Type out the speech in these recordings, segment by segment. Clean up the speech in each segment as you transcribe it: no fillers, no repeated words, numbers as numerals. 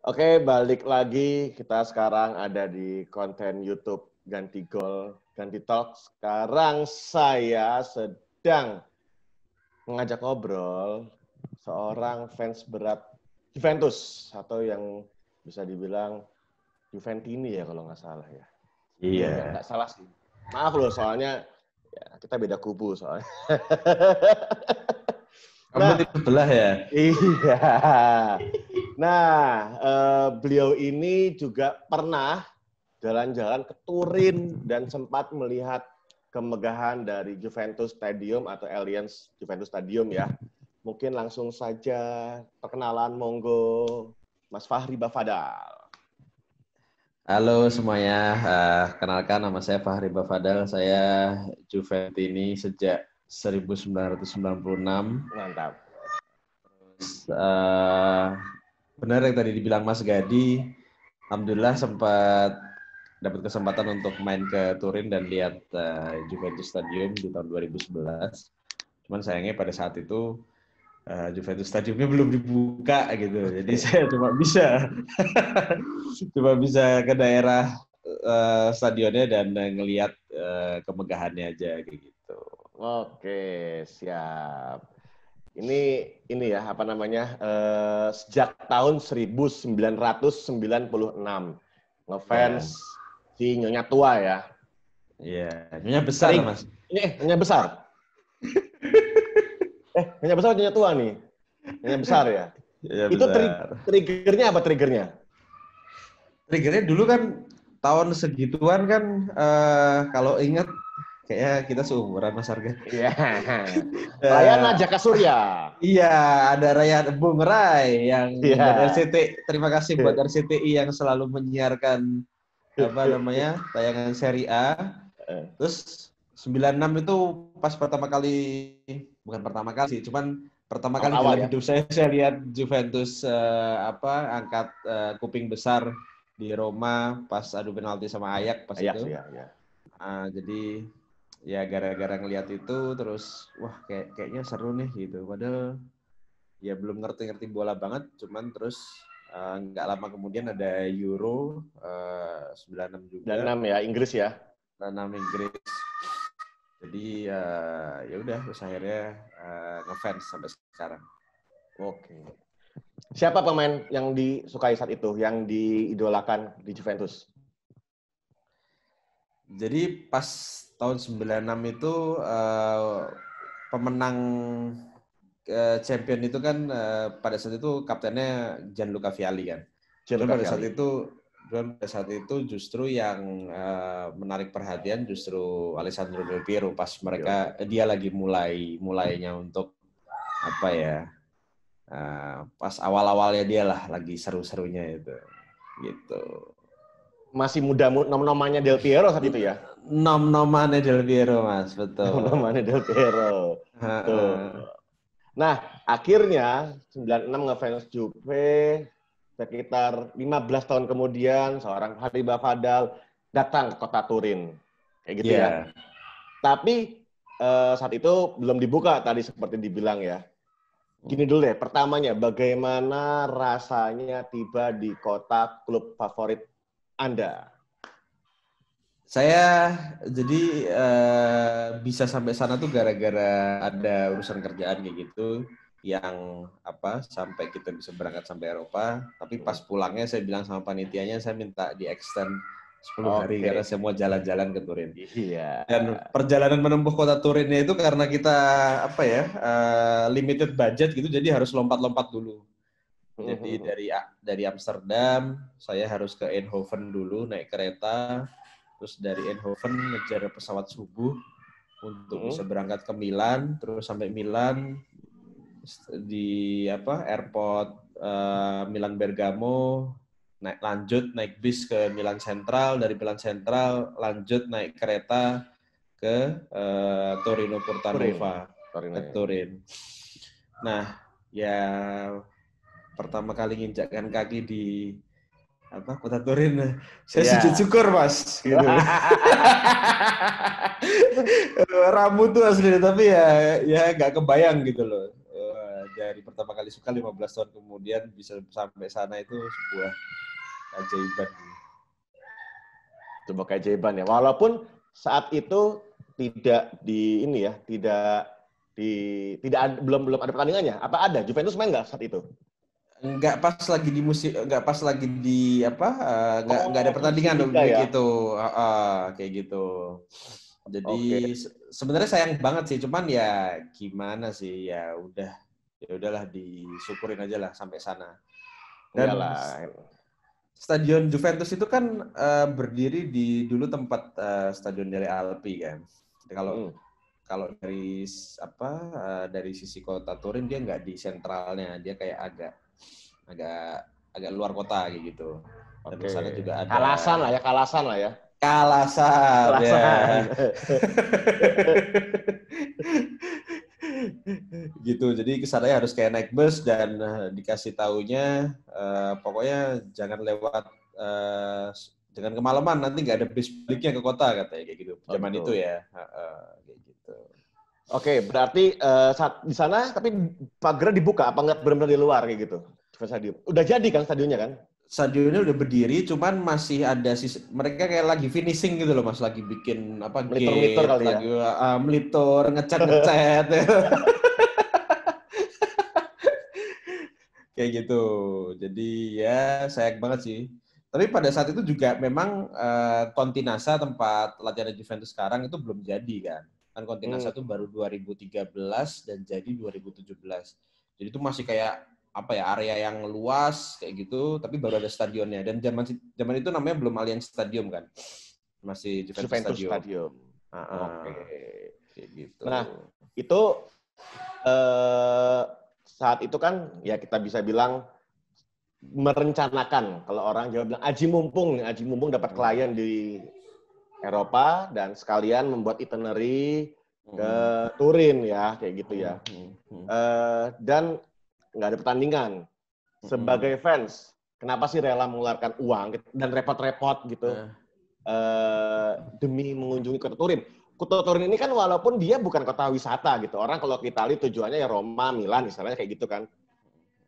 Oke, balik lagi. Kita sekarang ada di konten YouTube Ganti Gol, Ganti Talk. Sekarang saya sedang mengajak ngobrol seorang fans berat Juventus atau yang bisa dibilang Juventini ya kalau nggak salah ya. Iya. Ya nggak salah sih. Maaf loh, soalnya ya, kita beda kubu soalnya. Kamu tim sebelah ya? Iya. Nah, beliau ini juga pernah jalan-jalan ke Turin dan sempat melihat kemegahan dari Juventus Stadium atau Allianz Juventus Stadium ya. Mungkin langsung saja perkenalan, monggo Mas Fahri Bafadal. Halo semuanya, kenalkan nama saya Fahri Bafadal. Saya Juventini sejak 1996. Mantap. Benar yang tadi dibilang Mas Gadi, alhamdulillah sempat dapat kesempatan untuk main ke Turin dan lihat Juventus Stadium di tahun 2011. Cuman sayangnya pada saat itu Juventus Stadiumnya belum dibuka gitu, jadi saya cuma bisa ke daerah stadionnya dan ngelihat kemegahannya aja kayak gitu. Oke, siap. Ini ya apa namanya? Sejak tahun 1996 ngefans si Nyonya Tua ya. Iya, Nyonya besar Sering. Mas. Nyonya besar. Nyonya besar Nyonya Tua nih. Nyonya besar ya. Ya, Itu besar. triggernya apa triggernya? Triggernya dulu kan tahun segituan kan kalau ingat kayaknya kita seumuran Mas Arga. Iya. Rayana Jaka Surya. Iya, ada Ryan Bung Rai yang Iya. dan RCT. Terima kasih buat RCTI yang selalu menyiarkan tayangan seri A. Terus 96 itu pas pertama kali, bukan pertama kali sih, cuman pertama kali dalam hidup saya lihat Juventus angkat kuping besar di Roma pas adu penalti sama Ajax pas itu. Ya. Jadi ya gara-gara ngelihat itu terus wah kayaknya seru nih gitu. Padahal ya belum ngerti bola banget, cuman terus nggak lama kemudian ada Euro 96 juga. 96 ya, Inggris ya. 96 Inggris. Jadi ya udah terus akhirnya ngefans sampai sekarang. Oke. Siapa pemain yang disukai saat itu, yang diidolakan di Juventus? Jadi pas tahun 96 itu pemenang champion itu kan pada saat itu kaptennya Gianluca Vialli kan. Pada saat itu justru yang menarik perhatian justru Alessandro Del Piero pas dia lagi mulainya untuk pas awal-awalnya dia lah lagi seru-serunya itu gitu. Masih muda nom-nomannya Del Piero saat itu ya? Nom-nomannya Del Piero Mas, betul. Nom-nomannya Del Piero. Betul. Nah, akhirnya 96 ngefans Juve, sekitar 15 tahun kemudian seorang Fahri Bafadal datang ke kota Turin. Kayak gitu ya. Tapi saat itu belum dibuka tadi seperti dibilang ya. Gini dulu deh, pertamanya bagaimana rasanya tiba di kota klub favorit Anda? Saya jadi bisa sampai sana tuh gara-gara ada urusan kerjaan kayak gitu yang sampai kita bisa berangkat sampai Eropa. Tapi pas pulangnya saya bilang sama panitianya saya minta di-extend 10 hari karena saya mau jalan-jalan ke Turin. Iya. Dan perjalanan menempuh kota Turinnya itu karena kita limited budget gitu, jadi harus lompat-lompat dulu. Jadi dari Amsterdam saya harus ke Eindhoven dulu naik kereta. Terus dari Eindhoven ngejar pesawat subuh untuk bisa berangkat ke Milan, terus sampai Milan di airport Milan Bergamo, naik bis ke Milan Central, dari Milan Central lanjut naik kereta ke Torino Portanova, ke Turin. Nah, ya pertama kali nginjakkan kaki di kota Turin, saya sujud syukur Mas gitu. Rambut tuh asli tapi ya nggak kebayang gitu loh. dari pertama kali suka 15 tahun kemudian bisa sampai sana itu sebuah keajaiban. Coba keajaiban ya. Walaupun saat itu tidak di ini ya, belum ada pertandingannya. Apa ada? Juventus main nggak saat itu? Nggak pas lagi di musim, nggak pas lagi di apa, nggak ada pertandingan ya? gitu, kayak gitu. Jadi sebenarnya sayang banget sih, cuman ya gimana sih, ya udahlah disyukurin aja lah sampai sana. Dan Stadion Juventus itu kan berdiri di dulu tempat Stadion Delle Alpi kan. Jadi kalau dari sisi kota Turin dia nggak di sentralnya, dia kayak agak luar kota kayak gitu. Dan di sana juga ada Kalasan lah ya. Kalasan. Ya. Gitu. Jadi kesananya harus kayak naik bus dan dikasih taunya pokoknya jangan lewat jangan kemalaman, nanti nggak ada bis baliknya ke kota katanya kayak gitu. Zaman itu ya. Kayak gitu. Oke, berarti saat di sana tapi pagar dibuka apa nggak benar-benar di luar kayak gitu? Stadion. Udah jadi kan stadionnya kan? Stadionnya udah berdiri, cuman masih ada mereka kayak lagi finishing gitu loh, Mas, lagi bikin apa melitor kali lagi ya? melitor, ngecat kayak gitu. Jadi ya sayang banget sih. Tapi pada saat itu juga memang Continasa tempat latihan Juventus sekarang itu belum jadi kan. Kan Continasa itu baru 2013 dan jadi 2017. Jadi itu masih kayak apa ya, area yang luas kayak gitu, tapi baru ada stadionnya. Dan zaman itu namanya belum Allianz Stadium kan. Masih Juventus Stadium. Oke. Kayak gitu. Nah, itu saat itu kan ya kita bisa bilang merencanakan, kalau orang Jawa bilang aji mumpung dapat klien di Eropa dan sekalian membuat itinerary ke Turin ya, kayak gitu ya. Dan nggak ada pertandingan. Sebagai fans, kenapa sih rela mengeluarkan uang dan repot-repot gitu demi mengunjungi kota Turin? Kota Turin ini kan walaupun dia bukan kota wisata gitu. Orang kalau ke Italia tujuannya ya Roma, Milan, misalnya kayak gitu kan.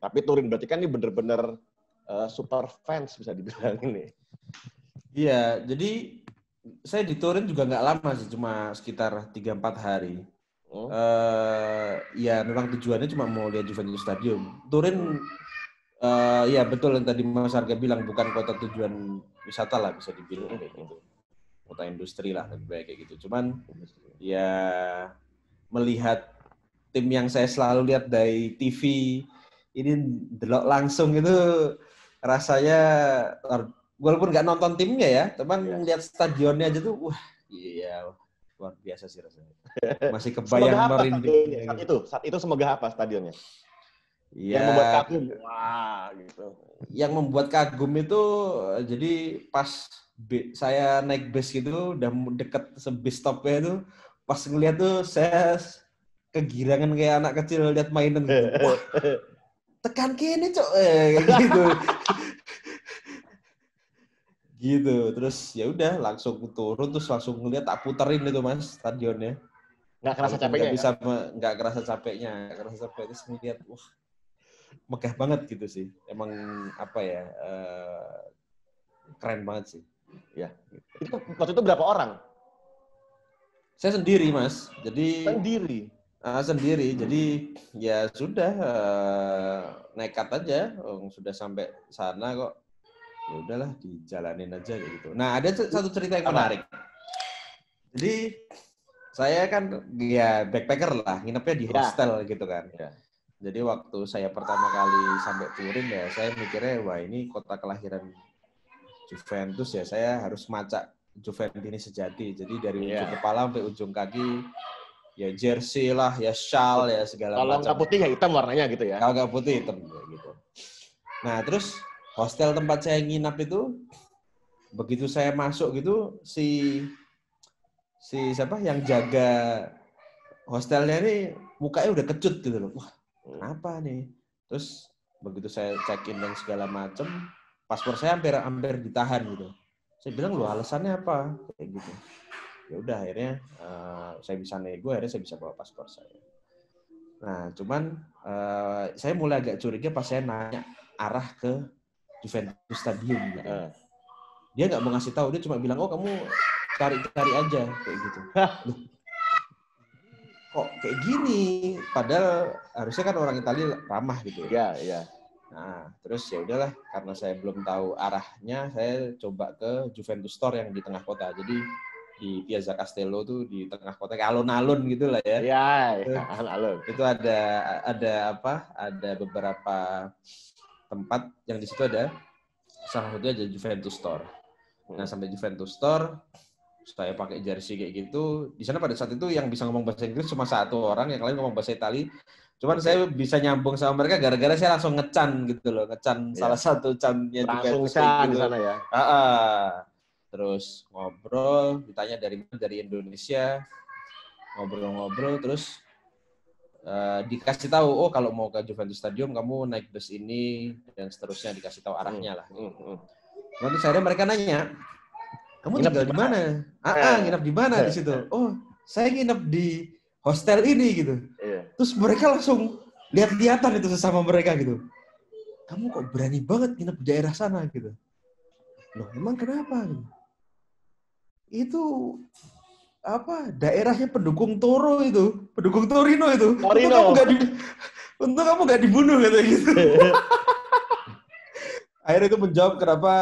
Tapi Turin berarti kan ini bener-bener super fans bisa dibilang ini. Iya, jadi saya di Turin juga nggak lama sih, cuma sekitar 3-4 hari. Ya memang tujuannya cuma mau lihat Juventus Stadium. Turin, ya betul yang tadi Mas Arga bilang, bukan kota tujuan wisata lah bisa dibilang kayak gitu. Kota industri lah lebih baik kayak gitu. Cuman ya melihat tim yang saya selalu lihat dari TV ini delok langsung itu rasanya, walaupun nggak nonton timnya ya, teman lihat stadionnya aja tuh, wah iya luar biasa sih rasanya. Masih kebayang merinding. Saat itu semoga apa stadionnya? Ya, yang membuat kagum, wah gitu. Yang membuat kagum itu jadi pas saya naik bus gitu, udah deket bis stopnya itu, pas ngeliat tuh saya kegirangan kayak anak kecil lihat mainan gitu. Wah, tekan kini cok, gitu. Gitu. Terus ya udah langsung turun, terus langsung ngeliat, tak puterin itu Mas stadionnya. Nggak kerasa capeknya nggak kerasa capeknya, terus ngeliat, wah megah banget gitu sih. Emang apa ya, keren banget sih. Ya. Itu waktu itu berapa orang? Saya sendiri Mas. Jadi sendiri. Jadi ya sudah, nekat aja. Sudah sampai sana kok. Ya udahlah dijalanin aja gitu. Nah, ada satu cerita yang menarik. Jadi saya kan ya backpacker lah, nginepnya di hostel gitu kan. Ya. Jadi waktu saya pertama kali sampai Turin ya, saya mikirnya wah ini kota kelahiran Juventus ya, saya harus macak Juventus ini sejati. Jadi dari ujung kepala sampai ujung kaki ya jersey lah, ya shawl, ya segala macam. Kalau nggak putih ya hitam warnanya gitu ya. Kalau nggak putih hitam gitu. Nah terus hostel tempat saya nginap itu, begitu saya masuk gitu, si siapa yang jaga hostelnya ini mukanya udah kecut gitu loh. Wah, kenapa nih? Terus begitu saya check-in dan segala macam, paspor saya hampir ditahan gitu. Saya bilang, loh alasannya apa? Kayak gitu. Ya udah akhirnya saya bisa nego, akhirnya saya bisa bawa paspor saya. Nah, cuman saya mulai agak curiga pas saya nanya arah ke Juventus Stadium gitu. Dia nggak mau ngasih tahu, dia cuma bilang, oh kamu cari aja kayak gitu. Loh, kok kayak gini? Padahal harusnya kan orang Italia ramah gitu. Iya. Nah, terus ya udahlah, karena saya belum tahu arahnya, saya coba ke Juventus Store yang di tengah kota. Jadi di Piazza Castello tuh di tengah kota, kayak alun-alun gitu lah ya. Iya, alun-alun. Itu ada beberapa tempat yang di situ ada, salah satunya ada Juventus Store. Nah, sampai Juventus Store, saya pakai jersey kayak gitu. Di sana pada saat itu yang bisa ngomong bahasa Inggris cuma satu orang, yang lain ngomong bahasa Itali. Cuman saya bisa nyambung sama mereka gara-gara saya langsung ngecan gitu loh, salah satu cannya langsung Juventus ngecan gitu. Di sana ya. Terus ngobrol, ditanya dari Indonesia, ngobrol, terus dikasih tahu, oh kalau mau ke Juventus Stadium kamu naik bus ini dan seterusnya, dikasih tahu arahnya lah. Lalu akhirnya mereka nanya, kamu tinggal di mana? Nginap di mana di situ? Oh, saya nginap di hostel ini gitu. Terus mereka langsung lihat-lihatan itu sesama mereka gitu. Kamu kok berani banget nginap di daerah sana gitu. Loh, emang kenapa? Itu daerahnya pendukung Torino itu. Untung kamu nggak dibunuh katanya gitu. Akhirnya itu menjawab kenapa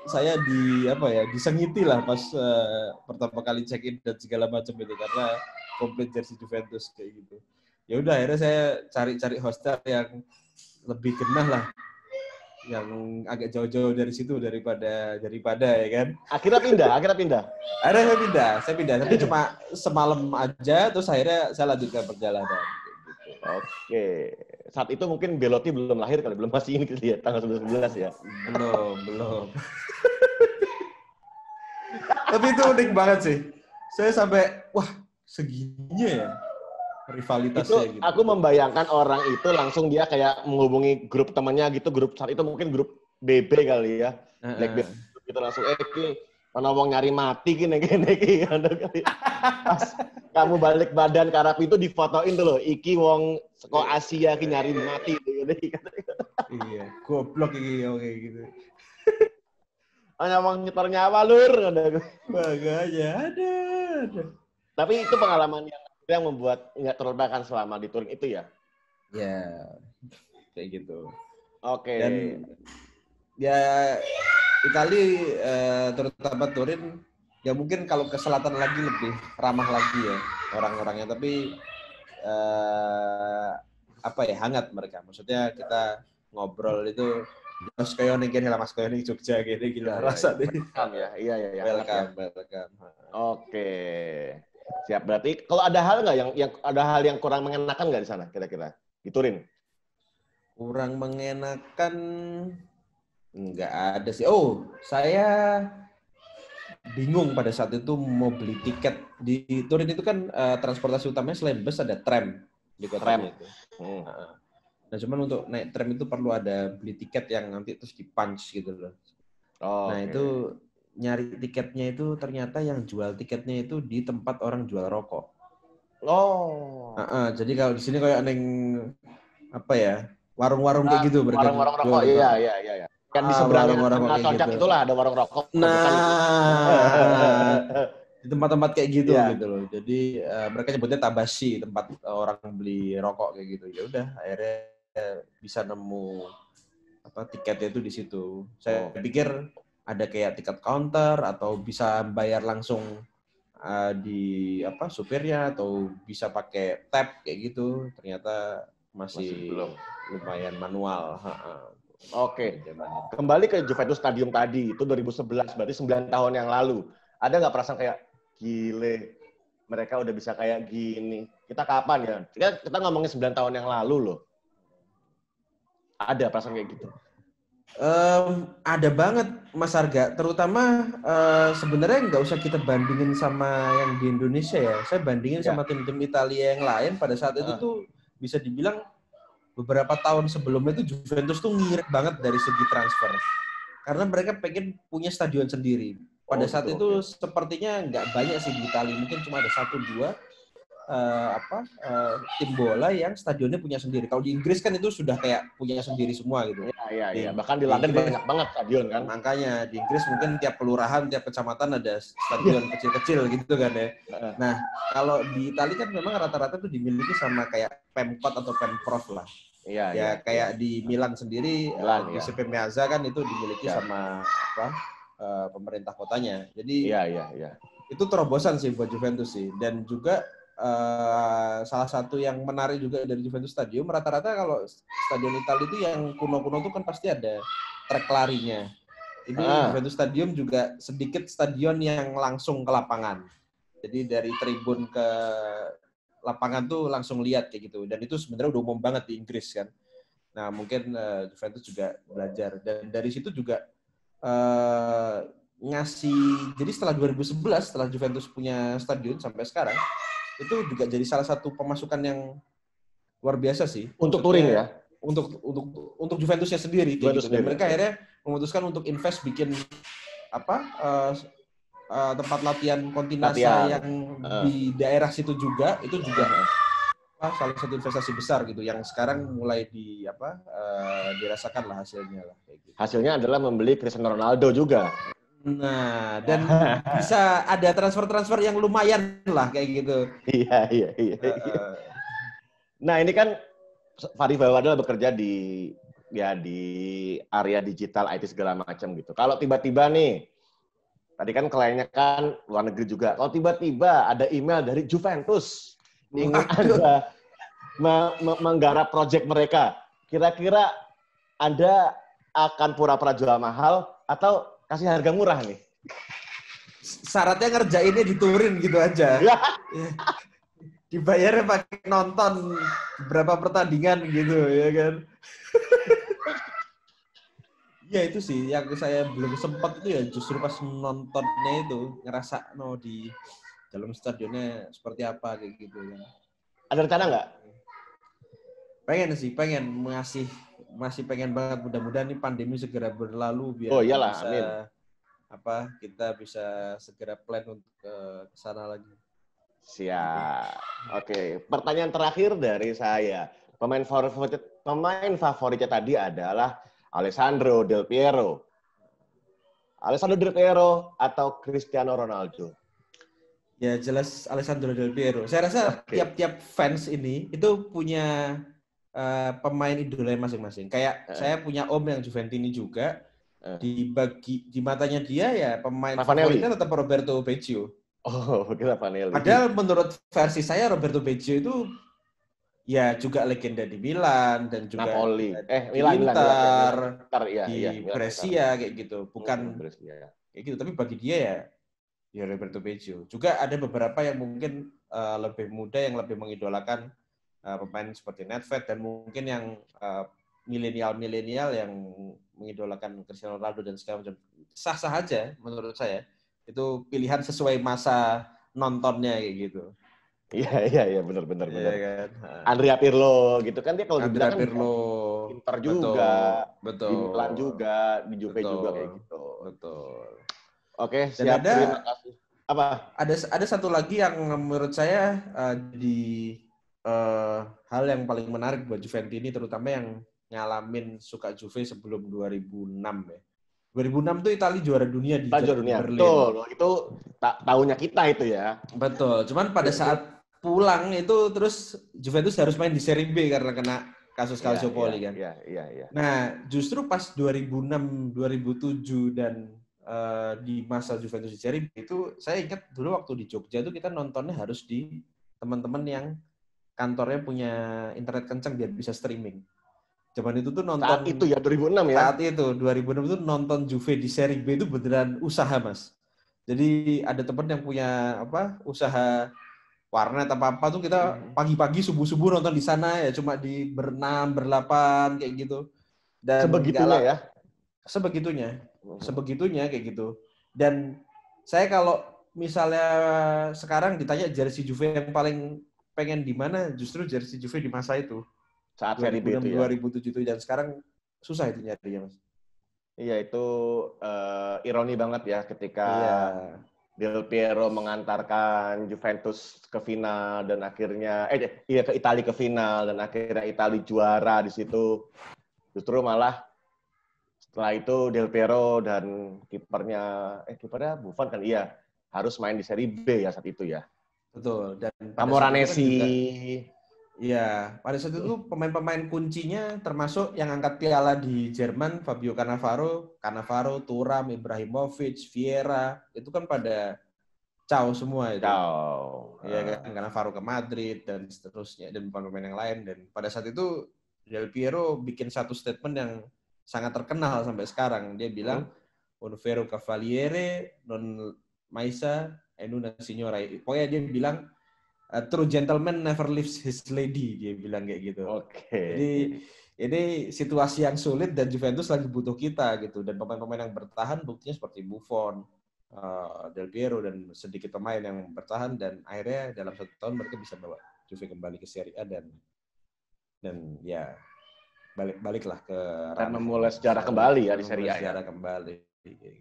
saya disengiti lah pas pertama kali check in dan segala macam itu, karena komplit jersey Juventus kayak gitu. Ya udah, akhirnya saya cari hostel yang lebih genah lah, yang agak jauh-jauh dari situ daripada ya kan. Akhirnya pindah. Akhirnya saya pindah, tapi cuma semalam aja, terus akhirnya saya lanjutkan perjalanan. Gitu. Oke. Saat itu mungkin Belotti belum lahir kali, belum masih ini lihat tanggal 11 ya. Belum. Tapi itu unik banget sih. Saya sampai, wah segininya ya rivalitasnya itu, gitu. Aku membayangkan orang itu langsung dia kayak menghubungi grup temannya gitu, grup saat itu mungkin grup BB kali ya. Black BB gitu langsung, ki mana wong nyari mati gini. Pas kamu balik badan ke Arab itu difotoin tuh loh, iki wong seko Asia ki nyari mati gitu. Iya, goblok iki kayak gitu. Hanya mau nyetor nyawa lur. Baganya ada. Tapi itu pengalaman yang membuat nggak terlupakan selama di Turin itu ya? Ya, kayak gitu. Oke. Dan ya Itali, terutama Turin, ya mungkin kalau ke selatan lagi lebih ramah lagi ya orang-orangnya, tapi hangat mereka. Maksudnya kita ngobrol itu Mas Koyoni gini lah, Mas Koyoni Jogja gini gila rasa deh. Welcome ya. Iya. Welcome. Oke. Siap, berarti kalau ada hal nggak yang ada hal yang kurang mengenakan nggak di sana kira-kira di Turin? Kurang mengenakan nggak ada sih. Oh, saya bingung pada saat itu mau beli tiket. Di Turin itu kan transportasi utamanya selain bus ada tram di kotanya itu. Nah, cuman untuk naik tram itu perlu ada beli tiket yang nanti terus di-punch gitu loh. Nah, itu nyari tiketnya itu ternyata yang jual tiketnya itu di tempat orang jual rokok. Jadi kalau di sini kayak warung-warung kayak gitu. Warung-warung rokok, iya. Kan di seberangnya Sojak gitu. Itulah ada warung rokok. Di tempat-tempat kayak gitu gitu loh. Jadi mereka nyebutnya tabashi, tempat orang beli rokok kayak gitu. Ya udah, akhirnya bisa nemu tiketnya itu di situ. Saya pikir ada kayak tiket counter atau bisa bayar langsung di supirnya atau bisa pakai tap kayak gitu. Ternyata masih belum, lumayan manual. Oke. Kembali ke Juventus Stadium tadi, itu 2011, berarti 9 tahun yang lalu. Ada nggak perasaan kayak, gile, mereka udah bisa kayak gini. Kita kapan ya? Kita ngomongin 9 tahun yang lalu loh. Ada perasaan kayak gitu? Ada banget, Mas Arga. Terutama sebenarnya nggak usah kita bandingin sama yang di Indonesia ya. Saya bandingin sama tim-tim Italia yang lain pada saat itu tuh bisa dibilang beberapa tahun sebelumnya itu Juventus tuh ngirit banget dari segi transfer. Karena mereka pengen punya stadion sendiri. Pada saat itu sepertinya nggak banyak sih di Italia. Mungkin cuma ada 1-2. tim bola yang stadionnya punya sendiri. Kalau di Inggris kan itu sudah kayak punya sendiri semua gitu. Iya. Bahkan di London banyak banget stadion kan. Makanya di Inggris mungkin tiap kelurahan, tiap kecamatan ada stadion kecil-kecil gitu kan ya. Nah, kalau di Italia kan memang rata-rata tuh dimiliki sama kayak Pemkot atau Pemprov lah. Iya. Kayak di Milan sendiri, di Giuseppe Meazza kan itu dimiliki sama pemerintah kotanya. Jadi Iya. Itu terobosan sih buat Juventus sih. Dan juga salah satu yang menarik juga dari Juventus Stadium, rata-rata kalau stadion Italia itu yang kuno-kuno itu kan pasti ada trek larinya. Ini Juventus Stadium juga sedikit stadion yang langsung ke lapangan. Jadi dari tribun ke lapangan tuh langsung lihat kayak gitu. Dan itu sebenarnya udah umum banget di Inggris kan. Nah mungkin Juventus juga belajar. Dan dari situ juga ngasih, jadi setelah 2011, setelah Juventus punya stadion sampai sekarang, itu juga jadi salah satu pemasukan yang luar biasa sih. Untuk touring ya? Untuk Juventusnya sendiri. Juventus gitu. Dan mereka akhirnya memutuskan untuk invest bikin tempat latihan Continasa yang di daerah situ juga, itu juga salah satu investasi besar gitu yang sekarang mulai dirasakan lah hasilnya lah kayak gitu. Hasilnya adalah membeli Cristiano Ronaldo juga. Nah, dan bisa ada transfer yang lumayan lah kayak gitu. Iya. Nah, ini kan Fari Bawada bekerja di area digital IT segala macam gitu. Kalau tiba-tiba nih, tadi kan kliennya kan luar negeri juga. Kalau tiba-tiba ada email dari Juventus ingin Anda menggarap proyek mereka, kira-kira Anda akan pura-pura jual mahal atau kasih harga murah nih? Syaratnya ngerjainnya di touring gitu aja. Dibayarnya pakai nonton berapa pertandingan gitu ya kan. Ya itu sih yang saya belum sempat itu ya, justru pas nontonnya itu ngerasa di dalam stadionnya seperti apa kayak gitu kan. Ada rencana nggak? Pengen masih pengen banget, mudah-mudahan nih pandemi segera berlalu biar iyalah, amin. Kita bisa segera plan untuk ke sana lagi. Siap. Oke, pertanyaan terakhir dari saya. Pemain favoritnya tadi adalah Alessandro Del Piero. Alessandro Del Piero atau Cristiano Ronaldo? Ya jelas Alessandro Del Piero. Saya rasa tiap-tiap fans ini itu punya pemain idola masing-masing. Kayak saya punya om yang Juventini juga. Di matanya dia ya pemain favoritnya tetap Roberto Baggio. Oh, kita Vanelli. Padahal menurut versi saya Roberto Baggio itu ya juga legenda di Milan dan juga Napoli. di Inter, di Milan, Brescia kayak gitu. Bukan kayak gitu, tapi bagi dia ya Roberto Baggio. Juga ada beberapa yang mungkin lebih muda yang lebih mengidolakan pemain seperti Nedved dan mungkin yang milenial yang mengidolakan Cristiano Ronaldo dan segala macam. Sah-sah aja menurut saya. Itu pilihan sesuai masa nontonnya kayak gitu. Iya, benar. Kan? Andrea Pirlo gitu kan, dia kalau dibilang kan Inter juga, betul. Di Milan juga, di Juve juga kayak gitu. Betul. Oke, siap. Terima kasih. Apa? Ada satu lagi yang menurut saya hal yang paling menarik buat Juventini, terutama yang ngalamin suka Juve sebelum 2006 ya. 2006 tuh Italia juara dunia di Berlin. Betul, itu tahunnya kita itu ya. Betul, cuman pada saat pulang itu terus Juventus harus main di Serie B karena kena kasus Calciopoli kan. Iya. Nah, justru pas 2006, 2007 dan di masa Juventus di Serie B itu saya ingat dulu waktu di Jogja itu kita nontonnya harus di teman-teman yang kantornya punya internet kencang biar bisa streaming. Zaman itu tuh nonton saat itu ya 2006 ya. Saat itu 2006 itu nonton Juve di Serie B itu beneran usaha, Mas. Jadi ada teman yang punya usaha warnet apa tuh kita pagi-pagi subuh-subuh nonton di sana ya cuma di berenam, berlapan kayak gitu. Dan sebegitunya ya. Sebegitunya kayak gitu. Dan saya kalau misalnya sekarang ditanya jersey Juve yang paling pengen di mana, justru jersey Juve di masa itu. Saat Serie B itu ya. 2007 itu dan sekarang susah itu nyarinya, Mas. Iya, itu ironi banget ya ketika Del Piero mengantarkan Juventus ke final dan akhirnya ke Italia ke final dan akhirnya Italia juara di situ. Justru malah setelah itu Del Piero dan kipernya Buffon kan harus main di Serie B ya saat itu ya. Betul. Dan pada saat itu kan Camoranesi. juga ya, pada saat itu pemain-pemain kuncinya termasuk yang angkat piala di Jerman, Fabio Cannavaro, Thuram, Ibrahimovic, Vieira, itu kan pada caw semua itu. Iya kan, Cannavaro ke Madrid dan seterusnya, dan pemain-pemain yang lain. Dan pada saat itu Del Piero bikin satu statement yang sangat terkenal sampai sekarang. Dia bilang, un vero cavaliere non maisa en una signora. Pokoknya dia bilang, a true gentleman never leaves his lady, dia bilang kayak gitu. Oke. Jadi ini situasi yang sulit dan Juventus lagi butuh kita gitu. Dan pemain-pemain yang bertahan buktinya seperti Buffon, Del Piero dan sedikit pemain yang bertahan, dan akhirnya dalam 1 tahun mereka bisa bawa Juve kembali ke Serie A dan ya baliklah ke dan memulai sejarah kembali ya di Serie A. Sejarah kembali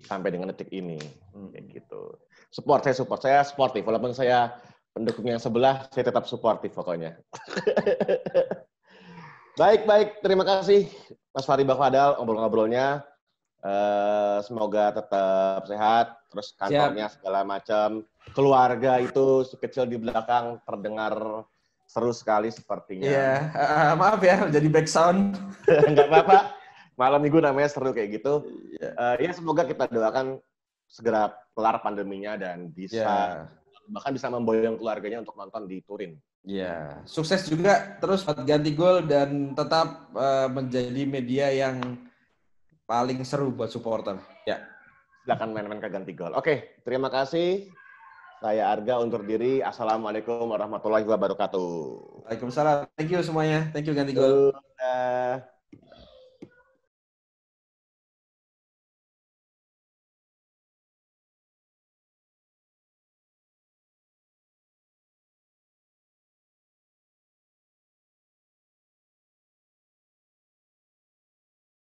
sampai dengan detik ini. Kayak gitu. Saya sportif walaupun saya pendukung yang sebelah, saya tetap suportif pokoknya. Baik. Terima kasih Mas Fahri Bafadal ngobrol-ngobrolnya. Semoga tetap sehat, terus kantornya segala macam. Keluarga itu kecil di belakang terdengar seru sekali sepertinya. Iya, maaf ya jadi back sound. Enggak apa-apa. Malam minggu namanya seru kayak gitu. Ya semoga kita doakan segera kelar pandeminya dan bisa bahkan bisa memboyong keluarganya untuk nonton di Turin. Iya, sukses juga terus Ganti Gol dan tetap menjadi media yang paling seru buat supporter. Ya. Silakan main-main ke Ganti Gol. Oke, terima kasih. Saya Arga undur diri. Assalamualaikum warahmatullahi wabarakatuh. Waalaikumsalam. Thank you semuanya. Thank you Ganti Gol.